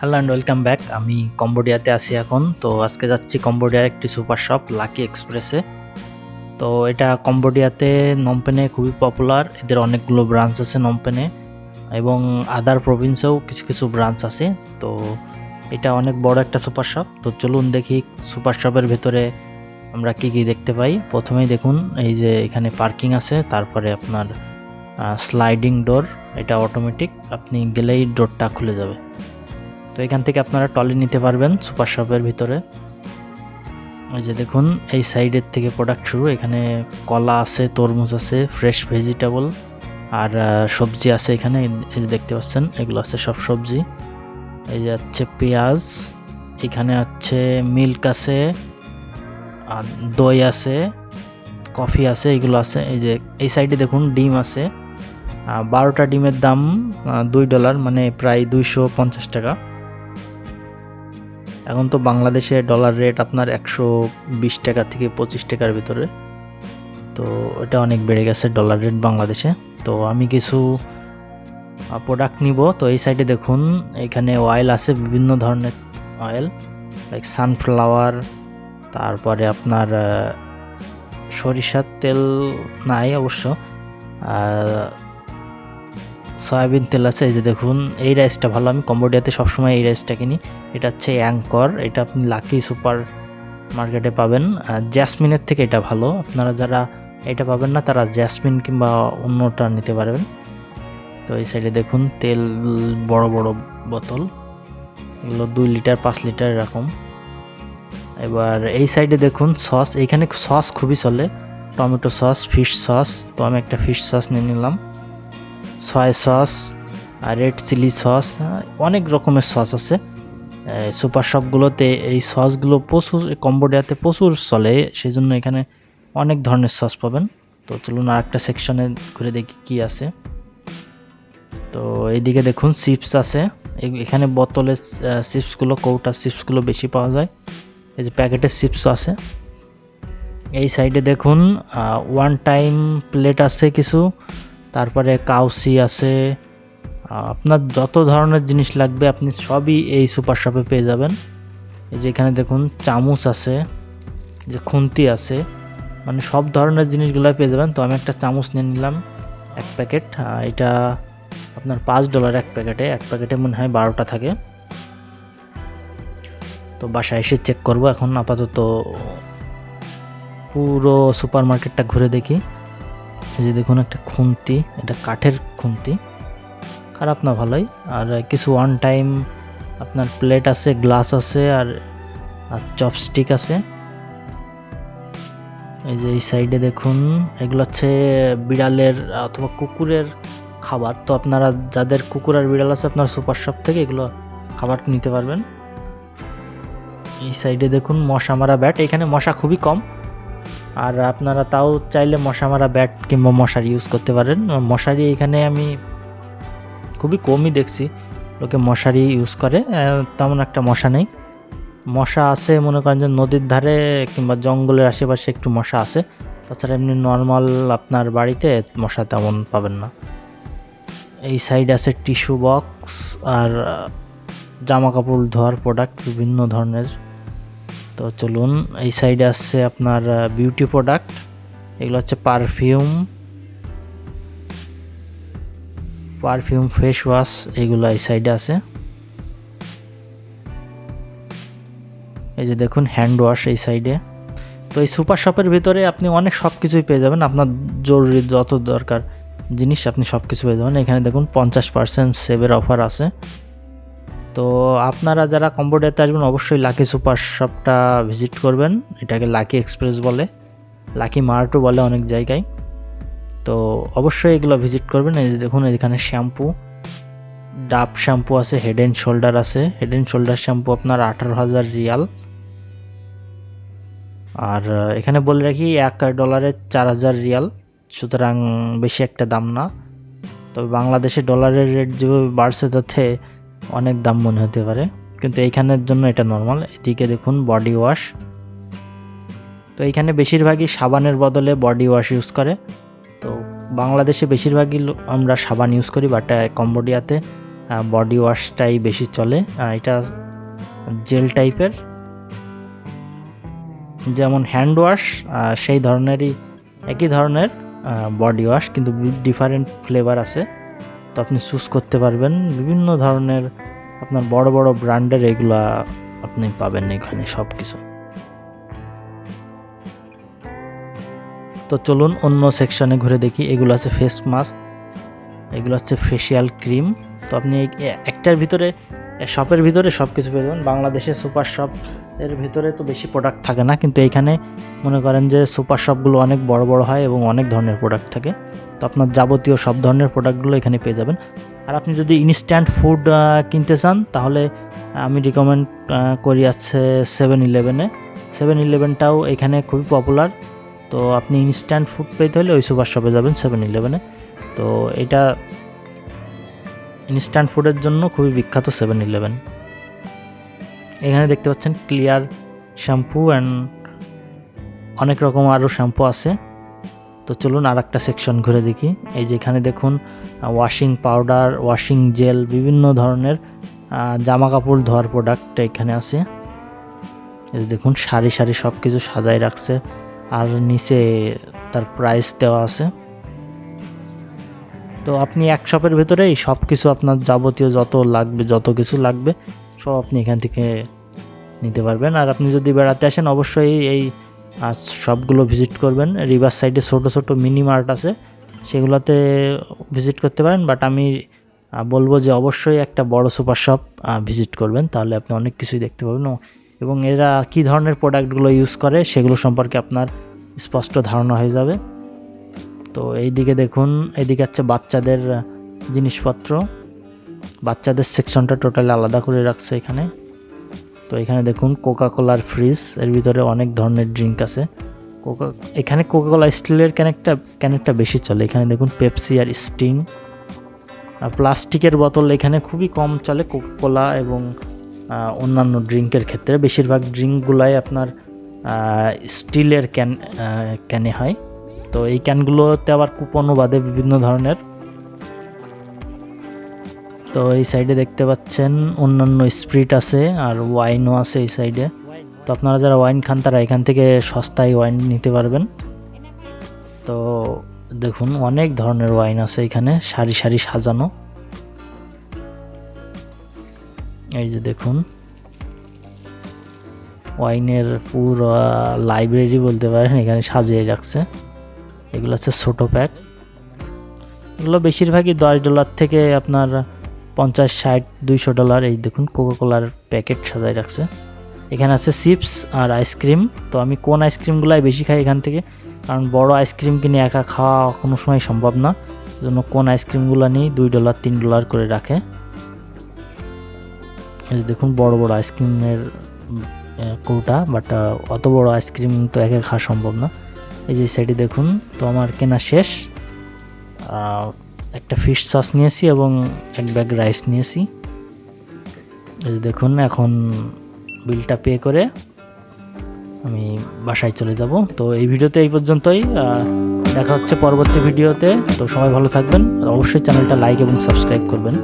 Hello and welcome back. আমি কম্বোডিয়াতে আছি এখন। তো আজকে যাচ্ছি কম্বোডিয়ার একটি সুপার শপ লাকি এক্সপ্রেসে। তো এটা কম্বোডিয়াতে নমপেনে খুবই পপুলার। এদের অনেকগুলো ব্রাঞ্চ আছে নমপেনে এবং আদার প্রভিন্সেও কিছু কিছু ব্রাঞ্চ আছে। তো এটা অনেক বড় একটা সুপার শপ। তো চলুন দেখি সুপার শপের ভেতরে আমরা কি কি দেখতে পাই। প্রথমেই দেখুন এই যে এখানে পার্কিং আছে, তারপরে আপনার স্লাইডিং ডোর, এটা অটোমেটিক, আপনি গেলেই ডোরটা খুলে যাবে। তো এখান থেকে আপনারা ট্রলি নিতে পারবেন সুপার শপের ভিতরে। ওই যে দেখুন এই সাইডের থেকে প্রোডাক্ট শুরু। এখানে কলা আছে, তরমুজ আছে, ফ্রেশ ভেজিটেবল আর সবজি আছে। এখানে এই যে দেখতে পাচ্ছেন এগুলো আছে সব সবজি। এই যে হচ্ছে পেঁয়াজ, এখানে হচ্ছে মিল্ক আছে, আর দই আছে, কফি আছে, এগুলো আছে। এই যে এই সাইডে দেখুন ডিম আছে। 12টা ডিমের দাম $2, মানে প্রায় 250 টাকা। এখন তো বাংলাদেশে ডলার রেট আপনার 120 টাকা থেকে 25 টাকার ভিতরে। তো এটা অনেক বেড়ে গেছে ডলার রেট বাংলাদেশে। তো আমি কিছু প্রোডাক্ট নিব। তো এই সাইডে দেখুন এখানে অয়েল আছে, বিভিন্ন ধরনের অয়েল, লাইক সানফ্লাওয়ার, তারপরে আপনার সরিষার তেল নাই অবশ্য, সয়াবিন তেল আছে। এই যে দেখুন এই রাইসটা ভালো, আমি কম্বোডিয়াতে সবসময় এই রাইসটা কিনি। এটা হচ্ছে অ্যাঙ্কর, এটা আপনি লাকি সুপার মার্কেটে পাবেন। জ্যাসমিনের থেকে এটা ভালো। আপনারা যারা এটা পাবেন না তারা জ্যাসমিন কিংবা অন্যটা নিতে পারবেন। তো এই সাইডে দেখুন তেল, বড় বড় বোতল, এগুলো 2 লিটার 5 লিটার এরকম। এবার এই সাইডে দেখুন সস, এইখানে সস খুবই চলে, টমেটো সস, ফিশ সস। তো আমি একটা ফিশ সস নিয়ে নিলাম, সয়া সস আর রেড চিলি সস, অনেক রকমের সস আছে সুপার শপগুলোতে। এই সসগুলো প্রচুর কম্বোডিয়াতে প্রচুর চলে, সেই জন্য এখানে অনেক ধরনের সস পাবেন। তো চলুন আর একটা সেকশনে ঘুরে দেখি কি আছে। তো এইদিকে দেখুন চিপস আছে, এখানে বোতলে চিপসগুলো, কৌটা চিপসগুলো বেশি পাওয়া যায়। এই যে প্যাকেটের চিপসও আছে। এই সাইডে দেখুন ওয়ান টাইম প্লেট আছে কিছু, তারপরে কাউসি আছে। আপনার যত ধরনের জিনিস লাগবে আপনি সবই এই সুপার শপে পেয়ে যাবেন। এই যে এখানে দেখুন চামচ আছে, যে খুন্তি আছে, মানে সব ধরনের জিনিসগুলো পেয়ে যাবেন। তো আমি একটা চামচ নিয়ে নিলাম, এক প্যাকেট। এটা আপনার $5 এক প্যাকেটে। এক প্যাকেটে মনে হয় 12টা থাকে। তো বাসায় এসে চেক করব। এখন আপাতত পুরো সুপার মার্কেটটা ঘুরে দেখি। এই যে দেখুন একটা খুন্তি, এটা কাঠের খুন্তি, খারাপ না, ভালোই। আর কিছু ওয়ান টাইম আপনার প্লেট আছে, গ্লাস আছে, আর চপস্টিক আছে। এই যে এই সাইডে দেখুন এগুলো হচ্ছে বিড়ালের অথবা কুকুরের খাবার। তো আপনারা যাদের কুকুর আর বিড়াল আছে আপনারা সুপার শপ থেকে এগুলো খাবার নিতে পারবেন। এই সাইডে দেখুন মশা মারা ব্যাট, এখানে মশা খুবই কম, আর আপনারা তাও চাইলে মশা মারা ব্যাট কিংবা মশারি ইউজ করতে পারেন। মশারি এখানে আমি খুবই কমই দেখছি লোকে মশারি ইউজ করে, তেমন একটা মশা নেই। মশা আছে মনে করেন যে নদীর ধারে কিংবা জঙ্গলের আশেপাশে একটু মশা আছে, তাছাড়া এমনি নর্মাল আপনার বাড়িতে মশা তেমন পাবেন না। এই সাইডে আছে টিস্যু বক্স আর জামা কাপড় ধোয়ার প্রোডাক্ট বিভিন্ন ধরনের। তো চলুন এই সাইডে আছে আপনার বিউটি প্রোডাক্ট, এগুলো হচ্ছে পারফিউম, ফেস ওয়াশ, এগুলো এই সাইডে আছে। এই যে দেখুন হ্যান্ড ওয়াশ এই সাইডে। তো এই সুপার শপের ভিতরে আপনি অনেক সব কিছুই পেয়ে যাবেন, আপনার জরুরি যত দরকার জিনিস আপনি সব কিছু পেয়ে যাবেন। এখানে দেখুন 50% সেভের অফার আছে। তো আপনারা যারা কম্বোডিয়াতে আসবেন অবশ্যই লাকি সুপার শপটা ভিজিট করবেন। এটাকে লাকি এক্সপ্রেস বলে, লাকি মার্টও বলে অনেক জায়গায়। তো অবশ্যই এগুলো ভিজিট করবেন। এই যে দেখুন এখানে শ্যাম্পু, ডাব শ্যাম্পু আছে, হেড অ্যান্ড শোল্ডার আছে। হেড অ্যান্ড শোল্ডার শ্যাম্পু আপনার 18,000 রিয়াল। আর এখানে বলে রাখি $1 4,000 রিয়াল, সুতরাং বেশি একটা দাম না। তবে বাংলাদেশে ডলারের রেট যেভাবে বাড়ছে তাতে অনেক দাম মনে হতে পারে, কিন্তু এইখানের জন্য এটা নর্মাল। এদিকে দেখুন বডি ওয়াশ, তো এইখানে বেশিরভাগই সাবানের বদলে বডি ওয়াশ ইউজ করে। তো বাংলাদেশে বেশিরভাগই আমরা সাবান ইউজ করি, বাট কম্বোডিয়াতে বডি ওয়াশটাই বেশি চলে। এটা জেল টাইপের, যেমন হ্যান্ড ওয়াশ সেই ধরনেরই, একই ধরনের বডি ওয়াশ, কিন্তু ডিফারেন্ট ফ্লেভার আছে। তো আপনি চুজ করতে পারবেন বিভিন্ন ধরনের, আপনার বড় বড় ব্র্যান্ডের এগুলা আপনি পাবেন এখানে সব কিছু। তো চলুন অন্য সেকশনে ঘুরে দেখি। এগুলো আছে ফেস মাস্ক, এগুলো হচ্ছে ফেসিয়াল ক্রিম। তো আপনি একটার ভিতরে, শপের ভিতরে সব কিছু পেয়ে যাবেন। বাংলাদেশে সুপার শপ এর ভিতরে তো বেশি প্রোডাক্ট থাকে না, কিন্তু এইখানে মনে করেন যে সুপার শপগুলো অনেক বড় বড় হয় এবং অনেক ধরনের প্রোডাক্ট থাকে। তো আপনার যাবতীয় সব ধরনের প্রোডাক্টগুলো এখানে পেয়ে যাবেন। আর আপনি যদি ইনস্ট্যান্ট ফুড কিনতে চান তাহলে আমি রিকমেন্ড করি আছে 7-Eleven-এ। 7-Eleven-টাও এখানে খুবই পপুলার। তো আপনি ইনস্ট্যান্ট ফুড পেতে হলে ওই সুপার শপে যাবেন 7-Eleven-এ। তো এটা ইনস্ট্যান্ট ফুডের জন্য খুবই বিখ্যাত 7-Eleven। এখানে দেখতে পাচ্ছেন ক্লিয়ার শ্যাম্পু অ্যান্ড অনেক রকম আরও শ্যাম্পু আছে। তো চলুন আর একটা সেকশন ঘুরে দেখি। এই যে এখানে দেখুন ওয়াশিং পাউডার, ওয়াশিং জেল, বিভিন্ন ধরনের জামা কাপড় ধোয়ার প্রোডাক্ট এখানে আছে। এই দেখুন সারি সারি সব কিছু সাজায় রাখছে, আর নিচে তার প্রাইস দেওয়া আছে। তো আপনি এক শপের ভিতরেই সব কিছু আপনার যাবতীয় যত কিছু লাগবে সব আপনি এখান থেকে নিতে পারবেন। আর আপনি যদি বেড়াতে আসেন অবশ্যই এই সবগুলো ভিজিট করবেন। রিভার সাইডে ছোট ছোট মিনি মার্ট আছে, সেগুলোতে ভিজিট করতে পারেন। বাট আমি বলবো যে অবশ্যই একটা বড় সুপার শপ ভিজিট করবেন, তাহলে আপনি অনেক কিছুই দেখতে পাবেন এবং এরা কী ধরনের প্রোডাক্টগুলো ইউজ করে সেগুলো সম্পর্কে আপনার স্পষ্ট ধারণা হয়ে যাবে। তো এইদিকে দেখুন, এইদিকে হচ্ছে বাচ্চাদের জিনিসপত্র, বাচ্চাদের সেকশনটা টোটালি আলাদা করে রাখছে এখানে। তো এখানে দেখুন কোকা কোলার ফ্রিজ, এর ভিতরে অনেক ধরনের ড্রিঙ্ক আছে। এখানে কোকা কোলা স্টিলের ক্যানেরটা বেশি চলে। এখানে দেখুন পেপসি আর স্টিং। আর প্লাস্টিকের বোতল এখানে খুবই কম চলে কোকা কোলা এবং অন্যান্য ড্রিঙ্কের ক্ষেত্রে। বেশিরভাগ ড্রিঙ্কগুলাই আপনার স্টিলের ক্যানে হয়। তো এই ক্যানগুলোতে আবার কুপনও বাদে বিভিন্ন ধরনের। তো এই সাইডে দেখতে পাচ্ছেন অন্যান্য স্প্রিট আছে আর ওয়াইনও আছে এই সাইডে। তো আপনারা যারা ওয়াইন খান তারা এখান থেকে সস্তায় ওয়াইন নিতে পারবেন। তো দেখুন অনেক ধরনের ওয়াইন আছে এখানে সারি সারি সাজানো। এই যে দেখুন ওয়াইনের পুরো লাইব্রেরি বলতে পারেন এখানে সাজিয়ে রাখছে। এগুলো হচ্ছে ছোটো প্যাক, এগুলো বেশিরভাগই $10 থেকে আপনার $50, $60, $200। এই দেখুন কোকা কোলার প্যাকেট সাজায় রাখছে। এখানে আছে চিপস আর আইসক্রিম। তো আমি কোন আইসক্রিমগুলাই বেশি খাই এখান থেকে, কারণ বড় আইসক্রিম কিনে একা খাওয়া কোনো সময় সম্ভব না, জন্য কোন আইসক্রিমগুলো নিই $2, $3 করে রাখে। এই দেখুন বড় বড় আইসক্রিমের কৌটা, বাট অত বড় আইসক্রিম তো একা খাওয়া সম্ভব না। এই যে সাইডে দেখুন, তো আমার কেনা শেষ। একটা ফিশ সস নিয়েছি এবং এক ব্যাগ রাইস নিয়েছি। এই যে দেখুন এখন বিলটা পে করে আমি বাসায় চলে যাব। তো এই ভিডিওতে এই পর্যন্তই, দেখা হচ্ছে পরবর্তী ভিডিওতে। তো সবাই ভালো থাকবেন, আর অবশ্যই চ্যানেলটা লাইক এবং সাবস্ক্রাইব করবেন।